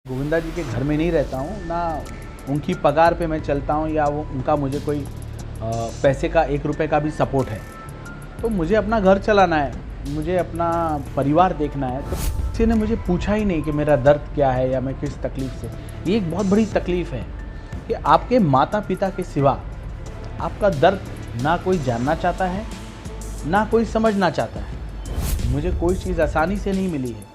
गोविंदा जी के घर में नहीं रहता हूँ, ना उनकी पगार पे मैं चलता हूँ या वो उनका मुझे कोई पैसे का 1 रुपए का भी सपोर्ट है। तो मुझे अपना घर चलाना है, मुझे अपना परिवार देखना है। तो किसी ने मुझे पूछा ही नहीं कि मेरा दर्द क्या है या मैं किस तकलीफ़ से। ये एक बहुत बड़ी तकलीफ़ है कि आपके माता-पिता के सिवा आपका दर्द ना कोई जानना चाहता है, ना कोई समझना चाहता है। मुझे कोई चीज़ आसानी से नहीं मिली है।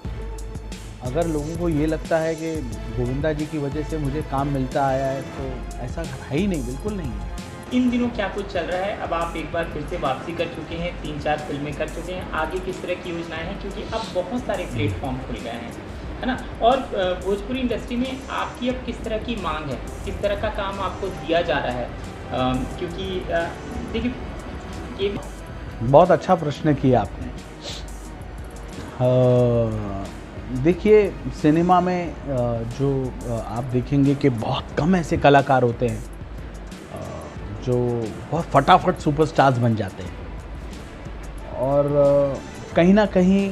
अगर लोगों को ये लगता है कि गोविंदा जी की वजह से मुझे काम मिलता आया है, तो ऐसा है ही नहीं, बिल्कुल नहीं है। इन दिनों क्या कुछ चल रहा है? अब आप एक बार फिर से वापसी कर चुके हैं, 3-4 फ़िल्में कर चुके हैं। आगे किस तरह की योजनाएँ हैं? क्योंकि अब बहुत सारे प्लेटफ़ॉर्म खुल गए हैं, है ना? और भोजपुरी इंडस्ट्री में आपकी अब किस तरह की माँग है? किस तरह का काम आपको दिया जा रहा है? क्योंकि देखिए, ये बहुत अच्छा प्रश्न किया आपने। देखिए, सिनेमा में जो आप देखेंगे कि बहुत कम ऐसे कलाकार होते हैं जो बहुत फटाफट सुपरस्टार्स बन जाते हैं और कहीं ना कहीं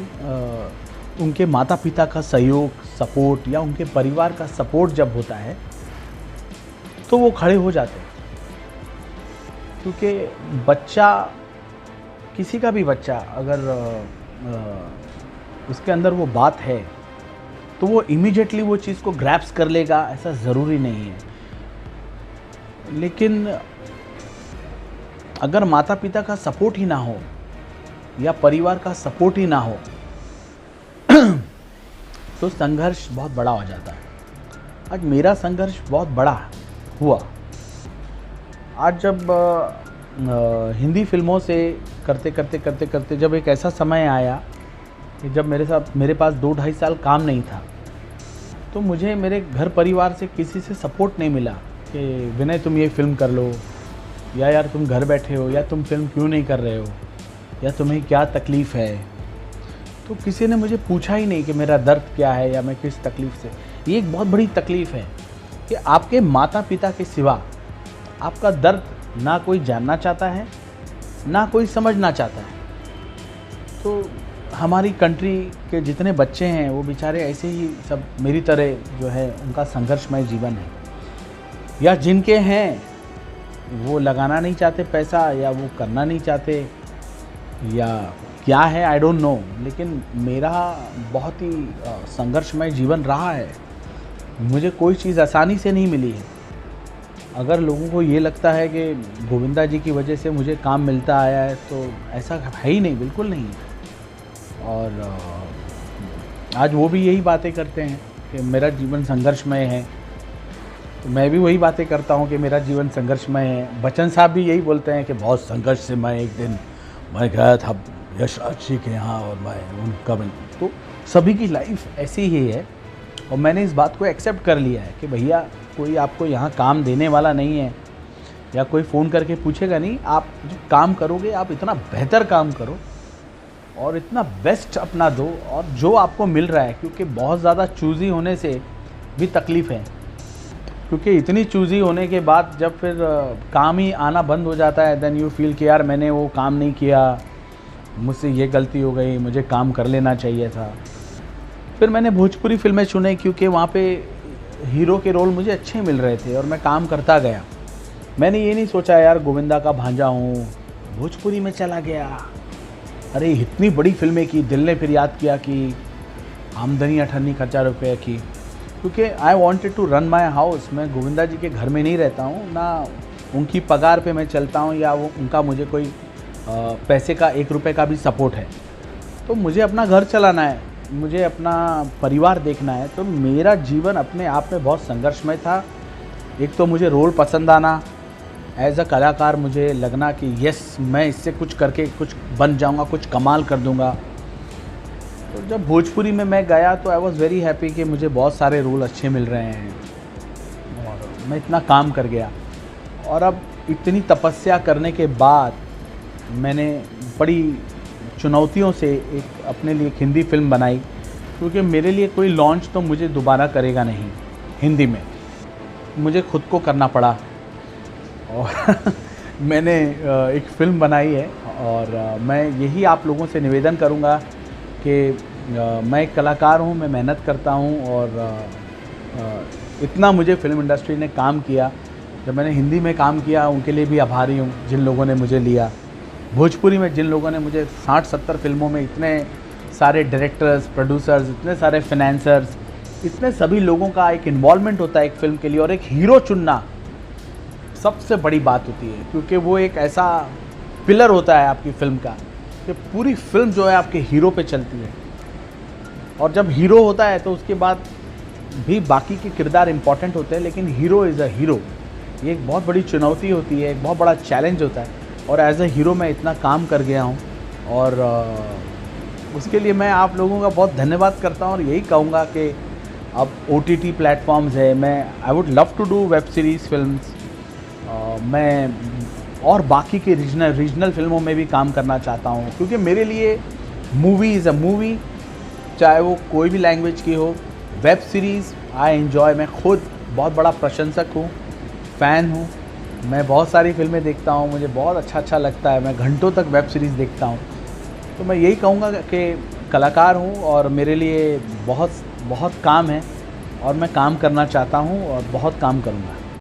उनके माता पिता का सहयोग, सपोर्ट या उनके परिवार का सपोर्ट जब होता है तो वो खड़े हो जाते हैं। क्योंकि बच्चा, किसी का भी बच्चा अगर उसके अंदर वो बात है तो वो इमीडिएटली वो चीज़ को ग्रैप्स कर लेगा, ऐसा ज़रूरी नहीं है। लेकिन अगर माता पिता का सपोर्ट ही ना हो या परिवार का सपोर्ट ही ना हो तो संघर्ष बहुत बड़ा हो जाता है। आज मेरा संघर्ष बहुत बड़ा हुआ। आज जब हिंदी फिल्मों से करते जब एक ऐसा समय आया कि जब मेरे पास 2-2.5 साल काम नहीं था, तो मुझे मेरे घर परिवार से किसी से सपोर्ट नहीं मिला कि विनय तुम ये फ़िल्म कर लो, या यार तुम घर बैठे हो, या तुम फिल्म क्यों नहीं कर रहे हो, या तुम्हें क्या तकलीफ़ है। तो किसी ने मुझे पूछा ही नहीं कि मेरा दर्द क्या है या मैं किस तकलीफ़ से। ये एक बहुत बड़ी तकलीफ़ है कि आपके माता पिता के सिवा आपका दर्द ना कोई जानना चाहता है, ना कोई समझना चाहता है। तो हमारी कंट्री के जितने बच्चे हैं वो बेचारे ऐसे ही सब मेरी तरह जो है उनका संघर्षमय जीवन है, या जिनके हैं वो लगाना नहीं चाहते पैसा, या वो करना नहीं चाहते, या क्या है आई डोंट नो। लेकिन मेरा बहुत ही संघर्षमय जीवन रहा है। मुझे कोई चीज़ आसानी से नहीं मिली है। अगर लोगों को ये लगता है कि गोविंदा जी की वजह से मुझे काम मिलता आया है, तो ऐसा है ही नहीं, बिल्कुल नहीं है। और आज वो भी यही बातें करते हैं कि मेरा जीवन संघर्षमय है, तो मैं भी वही बातें करता हूँ कि मेरा जीवन संघर्षमय है। बच्चन साहब भी यही बोलते हैं कि बहुत संघर्ष से मैं एक दिन मैं गया था यशराज जी के यहाँ और मैं उनका तो सभी की लाइफ ऐसी ही है। और मैंने इस बात को एक्सेप्ट कर लिया है कि भैया कोई आपको यहाँ काम देने वाला नहीं है, या कोई फ़ोन करके पूछेगा नहीं। आप जो काम करोगे आप इतना बेहतर काम करो और इतना बेस्ट अपना दो, और जो आपको मिल रहा है, क्योंकि बहुत ज़्यादा चूज़ी होने से भी तकलीफ़ है। क्योंकि इतनी चूज़ी होने के बाद जब फिर काम ही आना बंद हो जाता है, देन यू फील कि यार मैंने वो काम नहीं किया, मुझसे ये गलती हो गई, मुझे काम कर लेना चाहिए था। फिर मैंने भोजपुरी फिल्में चुने क्योंकि वहाँ पे हीरो के रोल मुझे अच्छे मिल रहे थे और मैं काम करता गया। मैंने ये नहीं सोचा यार गोविंदा का भांजा हूँ, भोजपुरी में चला गया, अरे इतनी बड़ी फिल्में की। दिल ने फिर याद किया कि आमदनी 98 खर्चा रुपये की, क्योंकि I wanted to run my house. मैं गोविंदा जी के घर में नहीं रहता हूँ, ना उनकी पगार पे मैं चलता हूँ या वो उनका मुझे कोई पैसे का 1 रुपए का भी सपोर्ट है। तो मुझे अपना घर चलाना है, मुझे अपना परिवार देखना है। तो मेरा जीवन अपने आप में बहुत संघर्षमय था। एक तो मुझे रोल पसंद आना, एज अ कलाकार मुझे लगना कि यस मैं इससे कुछ करके कुछ बन जाऊंगा, कुछ कमाल कर दूंगा। तो जब भोजपुरी में मैं गया तो आई वॉज़ वेरी हैप्पी कि मुझे बहुत सारे रोल अच्छे मिल रहे हैं और मैं इतना काम कर गया। और अब इतनी तपस्या करने के बाद मैंने बड़ी चुनौतियों से एक अपने लिए एक हिंदी फिल्म बनाई, क्योंकि मेरे लिए कोई लॉन्च तो मुझे दोबारा करेगा नहीं हिंदी में, मुझे खुद को करना पड़ा। और मैंने एक फ़िल्म बनाई है और मैं यही आप लोगों से निवेदन करूँगा कि मैं एक कलाकार हूँ, मैं मेहनत करता हूँ और इतना मुझे फिल्म इंडस्ट्री ने काम किया। जब मैंने हिंदी में काम किया उनके लिए भी आभारी हूँ जिन लोगों ने मुझे लिया। भोजपुरी में जिन लोगों ने मुझे 60-70 फिल्मों में इतने सारे डायरेक्टर्स, प्रोड्यूसर्स, इतने सारे फाइनेंसर्स, इतने सभी लोगों का एक इन्वॉल्वमेंट होता है एक फ़िल्म के लिए, और एक हीरो चुनना सबसे बड़ी बात होती है, क्योंकि वो एक ऐसा पिलर होता है आपकी फ़िल्म का कि पूरी फिल्म जो है आपके हीरो पे चलती है। और जब हीरो होता है तो उसके बाद भी बाकी के किरदार इम्पॉर्टेंट होते हैं, लेकिन हीरो इज़ अ हीरो। ये एक बहुत बड़ी चुनौती होती है, एक बहुत बड़ा चैलेंज होता है, और एज अ हीरो मैं इतना काम कर गया हूँ, और उसके लिए मैं आप लोगों का बहुत धन्यवाद करता हूँ। और यही कहूँगा कि अब OTT प्लेटफॉर्म्स है, मैं I would love to do web series films, मैं और बाकी के रीजनल फिल्मों में भी काम करना चाहता हूँ, क्योंकि मेरे लिए मूवी इज़ अ मूवी, चाहे वो कोई भी लैंग्वेज की हो। वेब सीरीज़ आई एन्जॉय, मैं खुद बहुत बड़ा प्रशंसक हूँ, फ़ैन हूँ। मैं बहुत सारी फिल्में देखता हूँ, मुझे बहुत अच्छा लगता है, मैं घंटों तक वेब सीरीज़ देखता हूँ। तो मैं यही कहूँगा कि कलाकार हूँ और मेरे लिए बहुत काम है, और मैं काम करना चाहता हूँ और बहुत काम करूँगा।